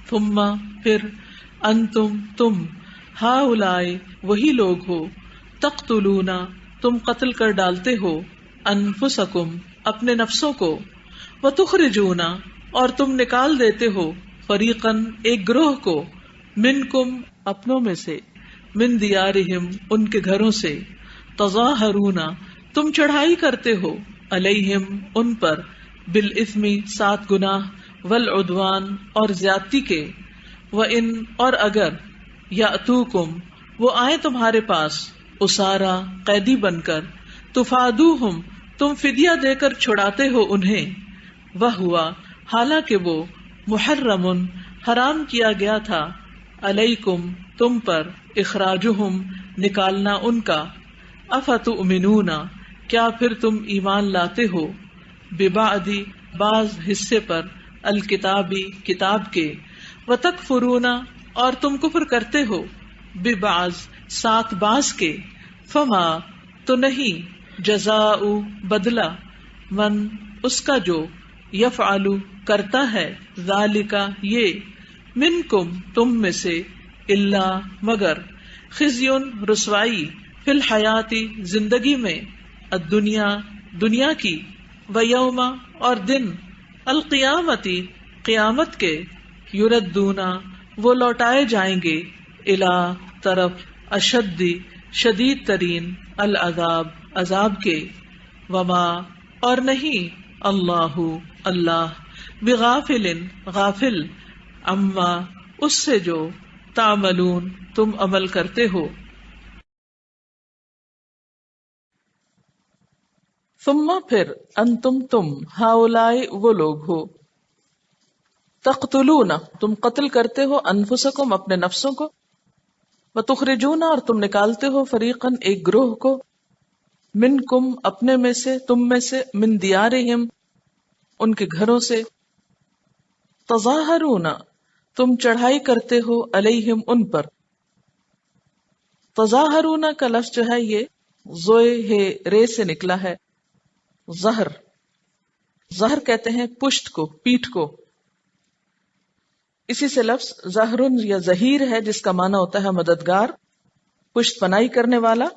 ثم پھر انتم تم ہؤلاء وہی لوگ ہو تقتلون تم قتل کر ڈالتے ہو انفسکم اپنے نفسوں کو وتخرجون اور تم نکال دیتے ہو فریقاً ایک گروہ کو منکم اپنوں میں سے من دیارہم ان کے گھروں سے تظاہرون تم چڑھائی کرتے ہو علیہم ان پر بالاثم سات گناہ والعدوان اور زیادتی کے وان اور اگر یاتوکم وہ آئیں تمہارے پاس اسارا قیدی بن کر تفادوہم تم فدیہ دے کر چھڑاتے ہو انہیں وہوا حالانکہ وہ محرم حرام کیا گیا تھا علیکم تم پر اخراجہم نکالنا ان کا افتؤمنون کیا پھر تم ایمان لاتے ہو ببعض بعض حصے پر الکتابی کتاب کے وتکفرون اور تم کفر کرتے ہو ببعض ساتھ بعض کے فما تو نہیں جزاء بدلہ من اس کا جو یفعل کرتا ہے ذالک یہ منکم تم میں سے الا مگر خزی رسوائی فی الحیاتی زندگی میں الدنیا دنیا کی ویوم اور دن القیامتی قیامت کے یردونا وہ لوٹائے جائیں گے الی طرف اشد شدید ترین العذاب عذاب کے وما اور نہیں اللہ اللہ بغافل غافل اما اس سے جو تعملون تم عمل کرتے ہو. ثم پھر انتم تم ہؤلاء وہ لوگ ہو تقتلون تم قتل کرتے ہو انفسکم اپنے نفسوں کو وتخرجون اور تم نکالتے ہو فریقاً ایک گروہ کو منکم اپنے میں سے تم میں سے من دیارہم ان کے گھروں سے تظاہرون تم چڑھائی کرتے ہو علیہم ان پر. تظاہرون کا لفظ جو ہے یہ زوئے ہے رے سے نکلا ہے. ظہر ظہر کہتے ہیں پشت کو پیٹھ کو. اسی سے لفظ ظہرن یا ظہیر ہے جس کا معنی ہوتا ہے مددگار پشت پناہی کرنے والا.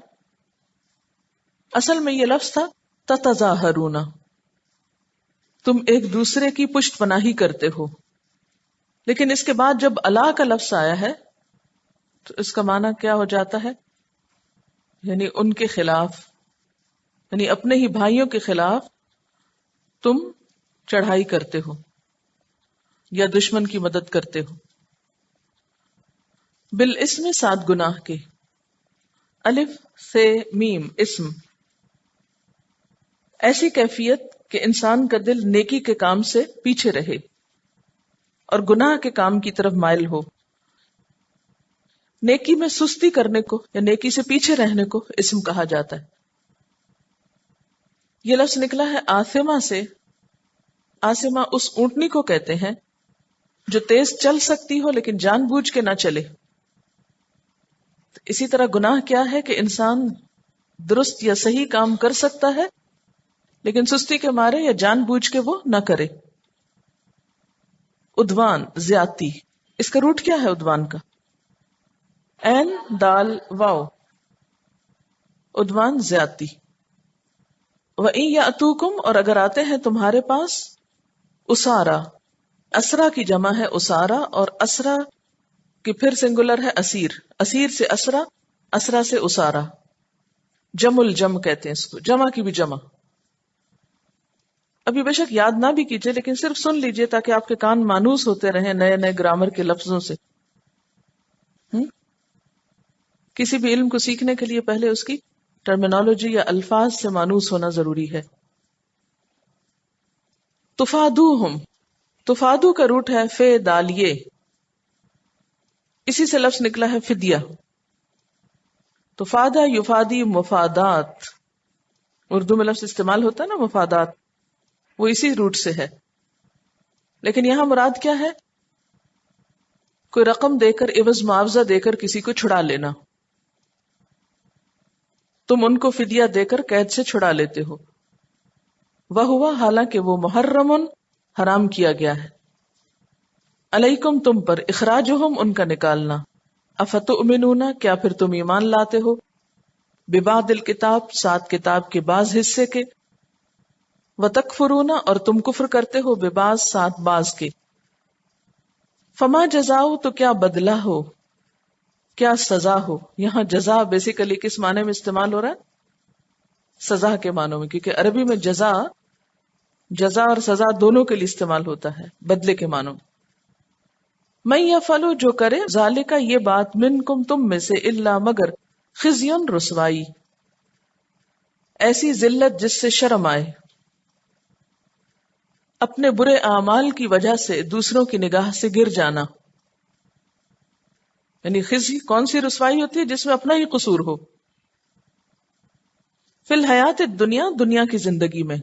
اصل میں یہ لفظ تھا تتظاہرون تم ایک دوسرے کی پشت پناہی کرتے ہو. لیکن اس کے بعد جب الا کا لفظ آیا ہے تو اس کا معنی کیا ہو جاتا ہے یعنی ان کے خلاف یعنی اپنے ہی بھائیوں کے خلاف تم چڑھائی کرتے ہو یا دشمن کی مدد کرتے ہو. بالاسم 7 گناہ کے الف سے میم اسم ایسی کیفیت کہ انسان کا دل نیکی کے کام سے پیچھے رہے اور گناہ کے کام کی طرف مائل ہو. نیکی میں سستی کرنے کو یا نیکی سے پیچھے رہنے کو اسم کہا جاتا ہے. یہ لفظ نکلا ہے آثمہ سے. آثمہ اس اونٹنی کو کہتے ہیں جو تیز چل سکتی ہو لیکن جان بوجھ کے نہ چلے. اسی طرح گناہ کیا ہے کہ انسان درست یا صحیح کام کر سکتا ہے لیکن سستی کے مارے یا جان بوجھ کے وہ نہ کرے. عدوان زیادتی اس کا روٹ کیا ہے عدوان کا این دال واو عدوان زیادتی. وَإِن يَأْتُوكُمْ اور اگر آتے ہیں تمہارے پاس اسارا اسرا کی جمع ہے اسارا اور اسرا کی پھر سنگولر ہے اسیر. اسیر سے اسرا اسرا سے اسارا جمع الجم کہتے ہیں اس کو جمع کی بھی جمع. ابھی بے شک یاد نہ بھی کیجئے لیکن صرف سن لیجئے تاکہ آپ کے کان مانوس ہوتے رہیں نئے نئے گرامر کے لفظوں سے. کسی بھی علم کو سیکھنے کے لیے پہلے اس کی ٹرمینالوجی یا الفاظ سے مانوس ہونا ضروری ہے. تفادوہم تفادو کا روٹ ہے فے دالیے. اسی سے لفظ نکلا ہے فدیہ. تفادہ یفادی مفادات اردو میں لفظ استعمال ہوتا ہے نا مفادات وہ اسی روٹ سے ہے. لیکن یہاں مراد کیا ہے کوئی رقم دے کر عوض معاوضہ دے کر کسی کو چھڑا لینا. تم ان کو فدیہ دے کر قید سے چھڑا لیتے ہو. وہ ہوا حالانکہ وہ محرم حرام کیا گیا ہے. علیکم تم پر، اخراجہم ان کا نکالنا، افتؤمنون کیا پھر تم ایمان لاتے ہو، ببعض الکتاب ساتھ کتاب کے بعض حصے کے، وتکفرون اور تم کفر کرتے ہو ببعض ساتھ بعض کے، فما جزاؤ تو کیا بدلہ ہو، کیا سزا ہو. یہاں جزا بیسیکلی کس معنی میں استعمال ہو رہا ہے؟ سزا کے معنوں میں، کیونکہ عربی میں جزا اور سزا دونوں کے لیے استعمال ہوتا ہے بدلے کے معنوں میں. من یفعل جو کرے ذالک یہ بات منکم تم میں سے الا مگر خزیٌ رسوائی، ایسی ذلت جس سے شرم آئے، اپنے برے اعمال کی وجہ سے دوسروں کی نگاہ سے گر جانا. یعنی خزی کون سی رسوائی ہوتی ہے؟ جس میں اپنا ہی قصور ہو. فی الحیات الدنیا دنیا کی زندگی میں،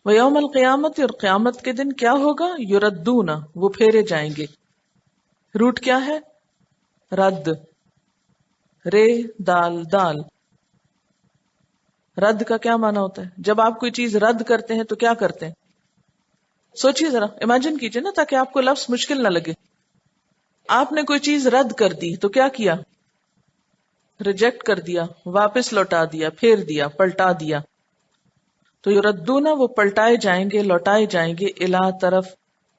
ویوم القیامت اور قیامت کے دن کیا ہوگا، یردون وہ پھیرے جائیں گے. روٹ کیا ہے؟ رد، رے دال دال. رد کا کیا معنی ہوتا ہے؟ جب آپ کوئی چیز رد کرتے ہیں تو کیا کرتے ہیں؟ سوچیے ذرا، امیجن کیجئے نا، تاکہ آپ کو لفظ مشکل نہ لگے. آپ نے کوئی چیز رد کر دی تو کیا کیا؟ ریجیکٹ کر دیا، واپس لوٹا دیا، پھیر دیا، پلٹا دیا. تو یردون وہ پلٹائے جائیں گے، لوٹائے جائیں گے، الا طرف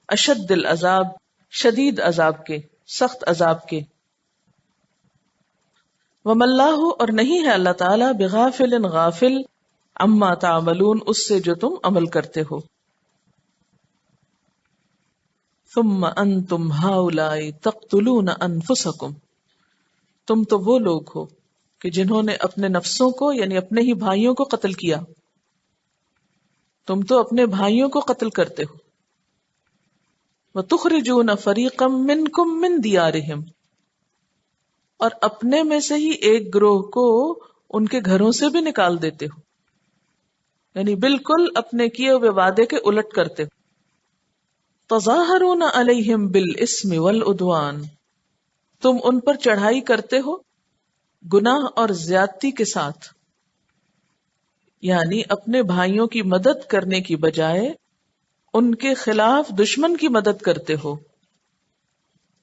اشد العذاب شدید عذاب کے، سخت عذاب کے. وما اللہ اور نہیں ہے اللہ تعالی بغافل غافل عما تعملون اس سے جو تم عمل کرتے ہو. ثم انتم ہؤلاء تقتلون انفسکم تم تو وہ لوگ ہو کہ جنہوں نے اپنے نفسوں کو یعنی اپنے ہی بھائیوں کو قتل کیا. تم تو اپنے بھائیوں کو قتل کرتے ہو. وتخرجون فریقا منکم من دیارہم اور اپنے میں سے ہی ایک گروہ کو ان کے گھروں سے بھی نکال دیتے ہو، یعنی بالکل اپنے کیے ہوئے وعدے کے الٹ کرتے ہو. تظاہرون علیہم بالاسم والعدوان تم ان پر چڑھائی کرتے ہو گناہ اور زیادتی کے ساتھ، یعنی اپنے بھائیوں کی مدد کرنے کی بجائے ان کے خلاف دشمن کی مدد کرتے ہو.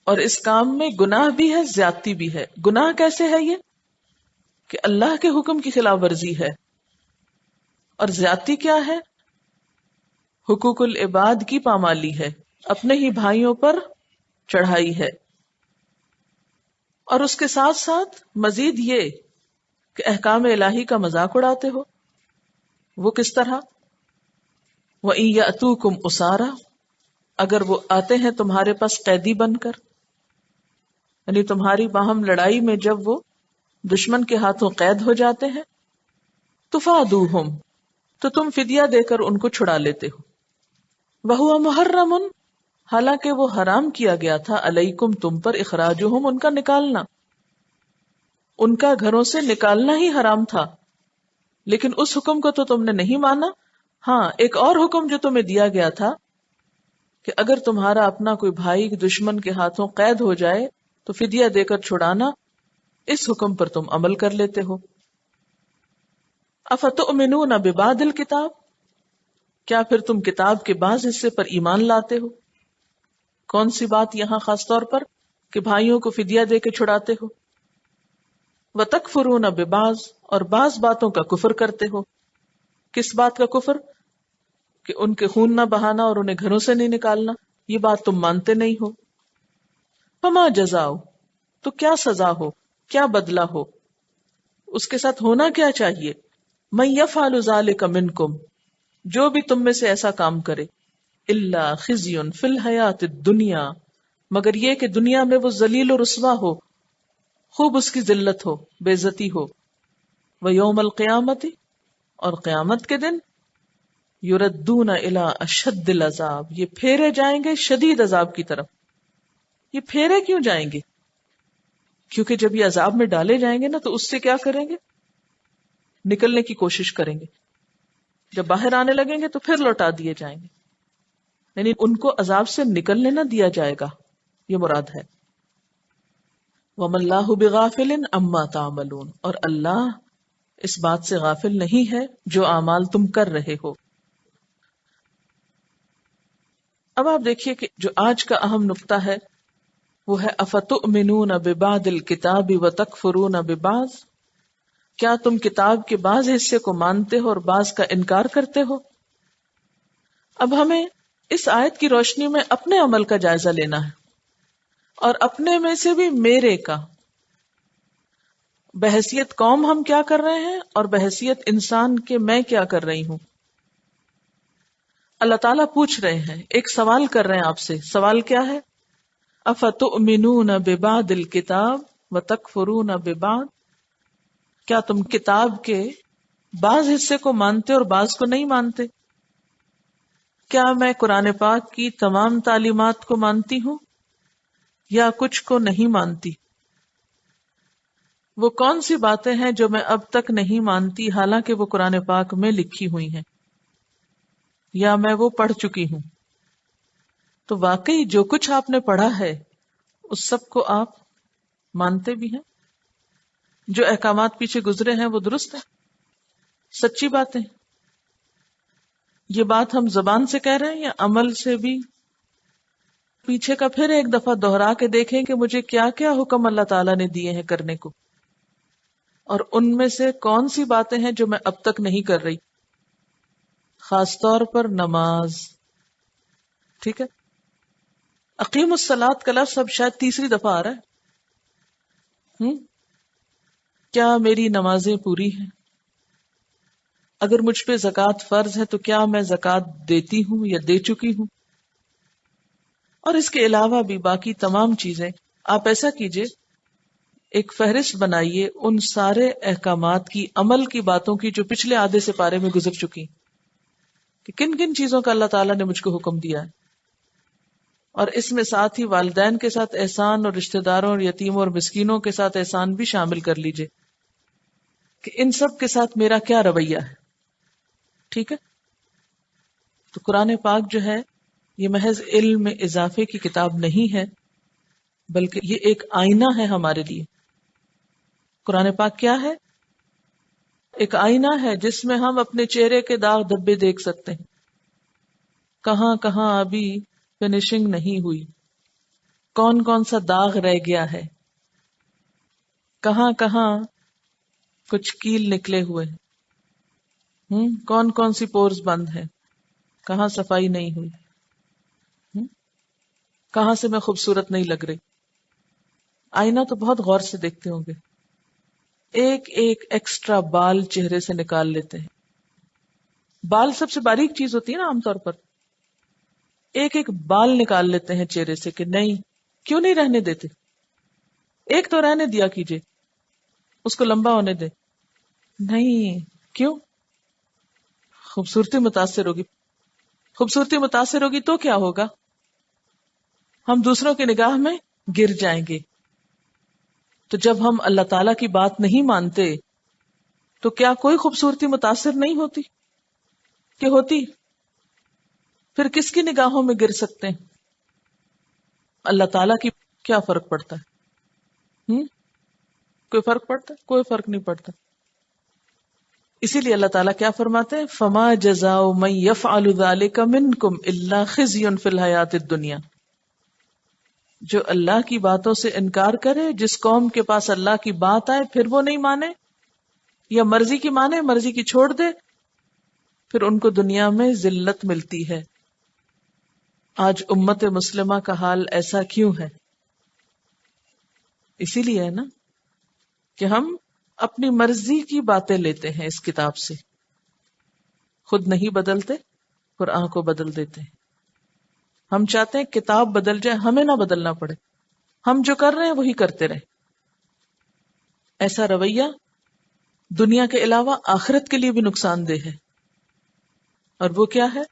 اور اس کام میں گناہ بھی ہے، زیادتی بھی ہے. گناہ کیسے ہے؟ یہ کہ اللہ کے حکم کی خلاف ورزی ہے. اور زیادتی کیا ہے؟ حقوق العباد کی پامالی ہے، اپنے ہی بھائیوں پر چڑھائی ہے. اور اس کے ساتھ ساتھ مزید یہ کہ احکام الہی کا مذاق اڑاتے ہو. وہ کس طرح؟ وَإِن يَأْتُوكُمْ أُسَارَىٰ اگر وہ آتے ہیں تمہارے پاس قیدی بن کر، یعنی تمہاری باہم لڑائی میں جب وہ دشمن کے ہاتھوں قید ہو جاتے ہیں، تُفَادُوهُمْ تو تم فدیہ دے کر ان کو چھڑا لیتے ہو. وَهُوَ مُحَرَّمٌ حالانکہ وہ حرام کیا گیا تھا، علیکم تم پر، اخراجہم ان کا نکالنا، ان کا گھروں سے نکالنا ہی حرام تھا. لیکن اس حکم کو تو تم نے نہیں مانا. ہاں، ایک اور حکم جو تمہیں دیا گیا تھا کہ اگر تمہارا اپنا کوئی بھائی دشمن کے ہاتھوں قید ہو جائے تو فدیہ دے کر چھڑانا، اس حکم پر تم عمل کر لیتے ہو. افتؤمنون ببعض الکتاب کیا پھر تم کتاب کے بعض حصے پر ایمان لاتے ہو؟ کون سی بات یہاں خاص طور پر کہ بھائیوں کو فدیہ دے کے چھڑاتے ہو. وتکفرون ببعض اور بعض باتوں کا کفر کرتے ہو. کس بات کا کفر؟ کہ ان کے خون نہ بہانا اور انہیں گھروں سے نہیں نکالنا، یہ بات تم مانتے نہیں ہو. فما جزاؤ تو کیا سزا ہو، کیا بدلہ ہو، اس کے ساتھ ہونا کیا چاہیے. من یفعل ذلک منکم جو بھی تم میں سے ایسا کام کرے، الا خزی فی الحیات الدنیا مگر یہ کہ دنیا میں وہ ذلیل و رسوا ہو، خوب اس کی ذلت ہو، بے عزتی ہو. ویوم القیامت اور قیامت کے دن یردون الی اشد العذاب یہ پھیرے جائیں گے شدید عذاب کی طرف. یہ پھیرے کیوں جائیں گے؟ کیونکہ جب یہ عذاب میں ڈالے جائیں گے نا تو اس سے کیا کریں گے؟ نکلنے کی کوشش کریں گے. جب باہر آنے لگیں گے تو پھر لوٹا دیے جائیں گے، یعنی ان کو عذاب سے نکلنے نہ دیا جائے گا، یہ مراد ہے. وَمَا اللَّهُ بِغَافِلٍ عَمَّا تَعْمَلُونَ اور اللہ اس بات سے غافل نہیں ہے جو اعمال تم کر رہے ہو. اب آپ دیکھیے کہ جو آج کا اہم نقطہ ہے وہ ہے افتؤمنون ببعض الکتاب وتکفرون ببعض، کیا تم کتاب کے بعض حصے کو مانتے ہو اور بعض کا انکار کرتے ہو؟ اب ہمیں اس آیت کی روشنی میں اپنے عمل کا جائزہ لینا ہے، اور اپنے میں سے بھی میرے کا، بحیثیت قوم ہم کیا کر رہے ہیں اور بحیثیت انسان کے میں کیا کر رہی ہوں۔ اللہ تعالیٰ پوچھ رہے ہیں، ایک سوال کر رہے ہیں آپ سے، سوال کیا ہے؟ افتؤمنون ببعض الکتاب وتکفرون ببعض، کیا تم کتاب کے بعض حصے کو مانتے اور بعض کو نہیں مانتے؟ کیا میں قرآن پاک کی تمام تعلیمات کو مانتی ہوں یا کچھ کو نہیں مانتی؟ وہ کون سی باتیں ہیں جو میں اب تک نہیں مانتی حالانکہ وہ قرآن پاک میں لکھی ہوئی ہیں یا میں وہ پڑھ چکی ہوں؟ تو واقعی جو کچھ آپ نے پڑھا ہے اس سب کو آپ مانتے بھی ہیں؟ جو احکامات پیچھے گزرے ہیں وہ درست ہے، سچی باتیں؟ یہ بات ہم زبان سے کہہ رہے ہیں یا عمل سے بھی؟ پیچھے کا پھر ایک دفعہ دوہرا کے دیکھیں کہ مجھے کیا کیا حکم اللہ تعالیٰ نے دیے ہیں کرنے کو، اور ان میں سے کون سی باتیں ہیں جو میں اب تک نہیں کر رہی، خاص طور پر نماز۔ ٹھیک ہے، اقیم الصلاۃ کا لفظ اب شاید تیسری دفعہ آ رہا ہے۔ کیا میری نمازیں پوری ہیں؟ اگر مجھ پہ زکوٰۃ فرض ہے تو کیا میں زکوٰۃ دیتی ہوں یا دے چکی ہوں؟ اور اس کے علاوہ بھی باقی تمام چیزیں آپ ایسا کیجئے، ایک فہرست بنائیے ان سارے احکامات کی، عمل کی باتوں کی جو پچھلے آدھے سے پارے میں گزر چکی، کہ کن کن چیزوں کا اللہ تعالیٰ نے مجھ کو حکم دیا ہے، اور اس میں ساتھ ہی والدین کے ساتھ احسان اور رشتہ داروں اور یتیموں اور مسکینوں کے ساتھ احسان بھی شامل کر لیجئے کہ ان سب کے ساتھ میرا کیا رویہ ہے۔ ٹھیک ہے، تو قرآن پاک جو ہے یہ محض علم میں اضافے کی کتاب نہیں ہے، بلکہ یہ ایک آئینہ ہے ہمارے لیے۔ قرآن پاک کیا ہے؟ ایک آئینہ ہے جس میں ہم اپنے چہرے کے داغ دھبے دیکھ سکتے ہیں، کہاں کہاں ابھی فنیشنگ نہیں ہوئی، کون کون سا داغ رہ گیا ہے، کہاں کہاں کچھ کیل نکلے ہوئے ہیں، کون کون سی پورز بند ہے، کہاں صفائی نہیں ہوئی، کہاں سے میں خوبصورت نہیں لگ رہی۔ آئینہ تو بہت غور سے دیکھتے ہوں گے، ایک ایک ایکسٹرا بال چہرے سے نکال لیتے ہیں۔ بال سب سے باریک چیز ہوتی ہے نا عام طور پر، ایک ایک بال نکال لیتے ہیں چہرے سے کہ نہیں، کیوں نہیں رہنے دیتے؟ ایک تو رہنے دیا کیجئے، اس کو لمبا ہونے دے۔ نہیں، کیوں؟ خوبصورتی متاثر ہوگی، خوبصورتی متاثر ہوگی تو کیا ہوگا؟ ہم دوسروں کی نگاہ میں گر جائیں گے۔ تو جب ہم اللہ تعالی کی بات نہیں مانتے تو کیا کوئی خوبصورتی متاثر نہیں ہوتی کہ ہوتی؟ پھر کس کی نگاہوں میں گر سکتے ہیں؟ اللہ تعالیٰ کی کیا فرق پڑتا ہے؟ کوئی فرق پڑتا ہے؟ کوئی فرق نہیں پڑتا۔ اسی لیے اللہ تعالیٰ کیا فرماتے ہیں؟ فما جزاء من يفعل ذلك منكم الا خزي في الحیات الدنیا، جو اللہ کی باتوں سے انکار کرے، جس قوم کے پاس اللہ کی بات آئے پھر وہ نہیں مانے، یا مرضی کی مانے مرضی کی چھوڑ دے، پھر ان کو دنیا میں ذلت ملتی ہے۔ آج امت مسلمہ کا حال ایسا کیوں ہے؟ اسی لیے ہے نا کہ ہم اپنی مرضی کی باتیں لیتے ہیں اس کتاب سے، خود نہیں بدلتے، قرآن کو بدل دیتے ہیں۔ ہم چاہتے ہیں کتاب بدل جائے، ہمیں نہ بدلنا پڑے، ہم جو کر رہے ہیں وہی کرتے رہیں۔ ایسا رویہ دنیا کے علاوہ آخرت کے لیے بھی نقصان دہ ہے، اور وہ کیا ہے؟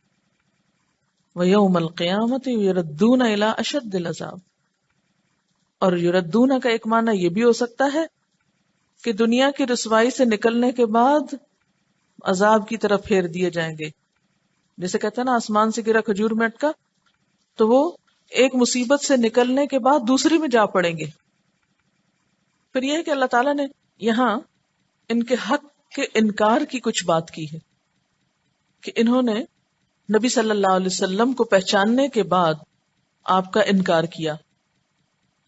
وَيَوْمَ الْقِيَامَةِ يُرَدُّونَ إِلَىٰ أَشَدِّ الْعَذَابِ، اور یردون کا ایک معنی یہ بھی ہو سکتا ہے کہ دنیا کی رسوائی سے نکلنے کے بعد عذاب کی طرف پھیر دیے جائیں گے۔ جیسے کہتے ہیں نا آسمان سے گرا کھجور میں اٹکا، تو وہ ایک مصیبت سے نکلنے کے بعد دوسری میں جا پڑیں گے۔ پھر یہ ہے کہ اللہ تعالیٰ نے یہاں ان کے حق کے انکار کی کچھ بات کی ہے کہ انہوں نے نبی صلی اللہ علیہ وسلم کو پہچاننے کے بعد آپ کا انکار کیا،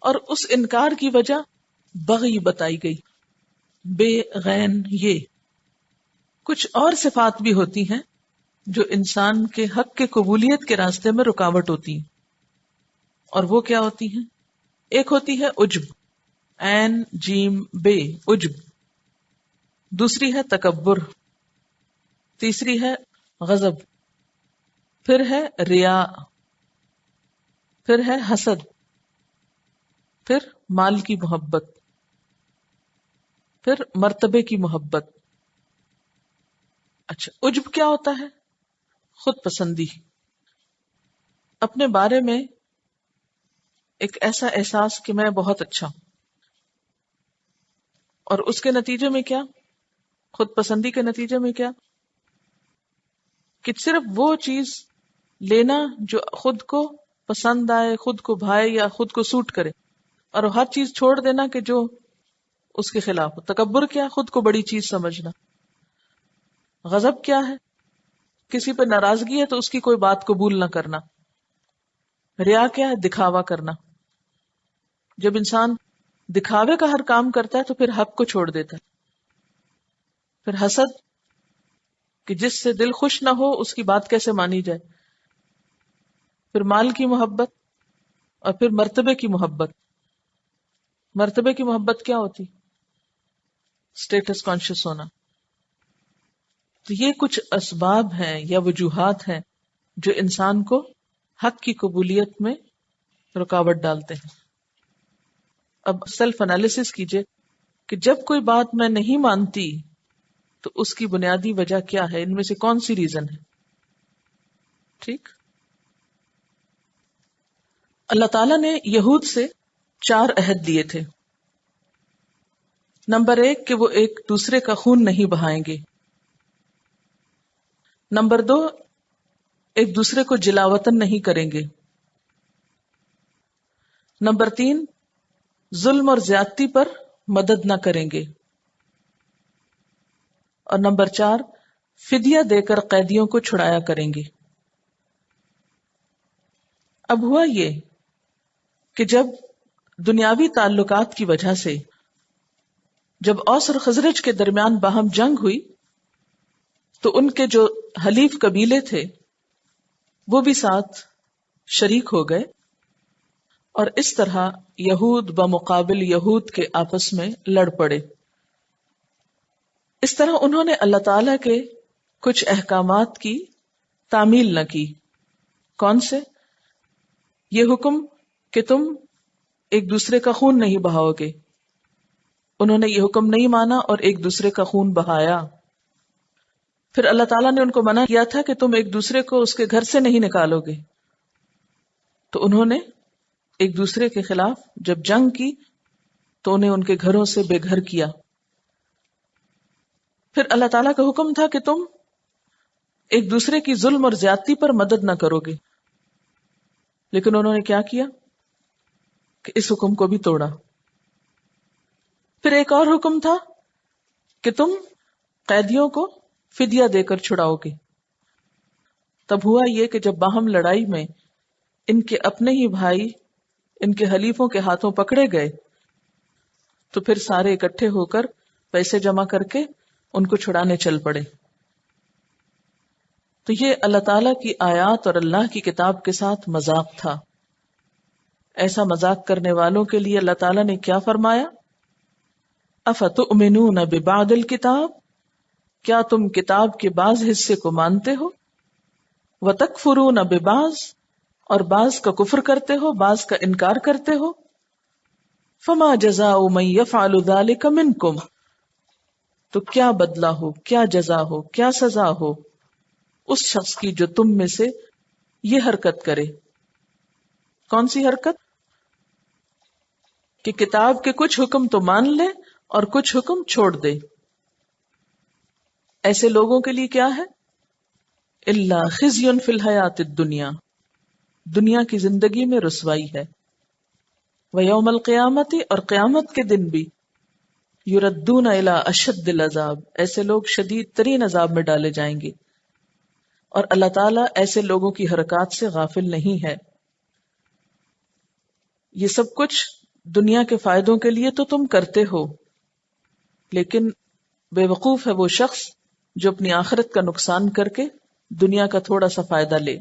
اور اس انکار کی وجہ بغی بتائی گئی، بے غین۔ یہ کچھ اور صفات بھی ہوتی ہیں جو انسان کے حق کے قبولیت کے راستے میں رکاوٹ ہوتی ہیں، اور وہ کیا ہوتی ہیں؟ ایک ہوتی ہے عجب، عین جیم بے، عجب۔ دوسری ہے تکبر، تیسری ہے غضب، پھر ہے ریا، پھر ہے حسد، پھر مال کی محبت، پھر مرتبے کی محبت۔ اچھا، عجب کیا ہوتا ہے؟ خود پسندی، اپنے بارے میں ایک ایسا احساس کہ میں بہت اچھا ہوں، اور اس کے نتیجے میں کیا؟ خود پسندی کے نتیجے میں کیا؟ کہ صرف وہ چیز لینا جو خود کو پسند آئے، خود کو بھائے یا خود کو سوٹ کرے، اور ہر چیز چھوڑ دینا کہ جو اس کے خلاف ہو۔ تکبر کیا؟ خود کو بڑی چیز سمجھنا۔ غضب کیا ہے؟ کسی پہ ناراضگی ہے تو اس کی کوئی بات قبول نہ کرنا۔ ریا کیا ہے؟ دکھاوا کرنا۔ جب انسان دکھاوے کا ہر کام کرتا ہے تو پھر حق کو چھوڑ دیتا ہے۔ پھر حسد، کہ جس سے دل خوش نہ ہو اس کی بات کیسے مانی جائے۔ پھر مال کی محبت، اور پھر مرتبے کی محبت۔ مرتبے کی محبت کیا ہوتی؟ اسٹیٹس کانشیس ہونا۔ تو یہ کچھ اسباب ہیں یا وجوہات ہیں جو انسان کو حق کی قبولیت میں رکاوٹ ڈالتے ہیں۔ اب سیلف انالیسس کیجئے کہ جب کوئی بات میں نہیں مانتی تو اس کی بنیادی وجہ کیا ہے، ان میں سے کون سی ریزن ہے؟ ٹھیک، اللہ تعالیٰ نے یہود سے 4 عہد دیے تھے۔ نمبر 1 کہ وہ ایک دوسرے کا خون نہیں بہائیں گے۔ نمبر 2 ایک دوسرے کو جلاوطن نہیں کریں گے۔ نمبر 3 ظلم اور زیادتی پر مدد نہ کریں گے۔ اور نمبر 4 فدیہ دے کر قیدیوں کو چھڑایا کریں گے۔ اب ہوا یہ کہ جب دنیاوی تعلقات کی وجہ سے جب اوس اور خزرج کے درمیان باہم جنگ ہوئی تو ان کے جو حلیف قبیلے تھے وہ بھی ساتھ شریک ہو گئے، اور اس طرح یہود بمقابل یہود کے آپس میں لڑ پڑے۔ اس طرح انہوں نے اللہ تعالی کے کچھ احکامات کی تعمیل نہ کی۔ کون سے؟ یہ حکم کہ تم ایک دوسرے کا خون نہیں بہاؤ گے، انہوں نے یہ حکم نہیں مانا اور ایک دوسرے کا خون بہایا۔ پھر اللہ تعالیٰ نے ان کو منع کیا تھا کہ تم ایک دوسرے کو اس کے گھر سے نہیں نکالو گے، تو انہوں نے ایک دوسرے کے خلاف جب جنگ کی تو انہیں ان کے گھروں سے بے گھر کیا۔ پھر اللہ تعالیٰ کا حکم تھا کہ تم ایک دوسرے کی ظلم اور زیادتی پر مدد نہ کرو گے، لیکن انہوں نے کیا کیا کہ اس حکم کو بھی توڑا۔ پھر ایک اور حکم تھا کہ تم قیدیوں کو فدیہ دے کر چھڑاؤ گے۔ تب ہوا یہ کہ جب باہم لڑائی میں ان کے اپنے ہی بھائی ان کے حلیفوں کے ہاتھوں پکڑے گئے تو پھر سارے اکٹھے ہو کر پیسے جمع کر کے ان کو چھڑانے چل پڑے۔ تو یہ اللہ تعالیٰ کی آیات اور اللہ کی کتاب کے ساتھ مذاق تھا۔ ایسا مذاق کرنے والوں کے لیے اللہ تعالیٰ نے کیا فرمایا؟ افتؤمنون ببعض الکتاب، کیا تم کتاب کے بعض حصے کو مانتے ہو؟ وتکفرون ببعض، اور بعض کا کفر کرتے ہو، بعض کا انکار کرتے ہو۔ فما جزاء من یفعل ذلک منکم، تو کیا بدلہ ہو، کیا جزا ہو، کیا سزا ہو اس شخص کی جو تم میں سے یہ حرکت کرے۔ کون سی حرکت؟ کہ کتاب کے کچھ حکم تو مان لے اور کچھ حکم چھوڑ دے۔ ایسے لوگوں کے لیے کیا ہے؟ الا خزی فی الحیات الدنیا، دنیا کی زندگی میں رسوائی ہے۔ ویوم القیامت، اور قیامت کے دن بھی یردون الی اشد العذاب، ایسے لوگ شدید ترین عذاب میں ڈالے جائیں گے۔ اور اللہ تعالیٰ ایسے لوگوں کی حرکات سے غافل نہیں ہے۔ یہ سب کچھ دنیا کے فائدوں کے لیے تو تم کرتے ہو، لیکن بے وقوف ہے وہ شخص جو اپنی آخرت کا نقصان کر کے دنیا کا تھوڑا سا فائدہ لے۔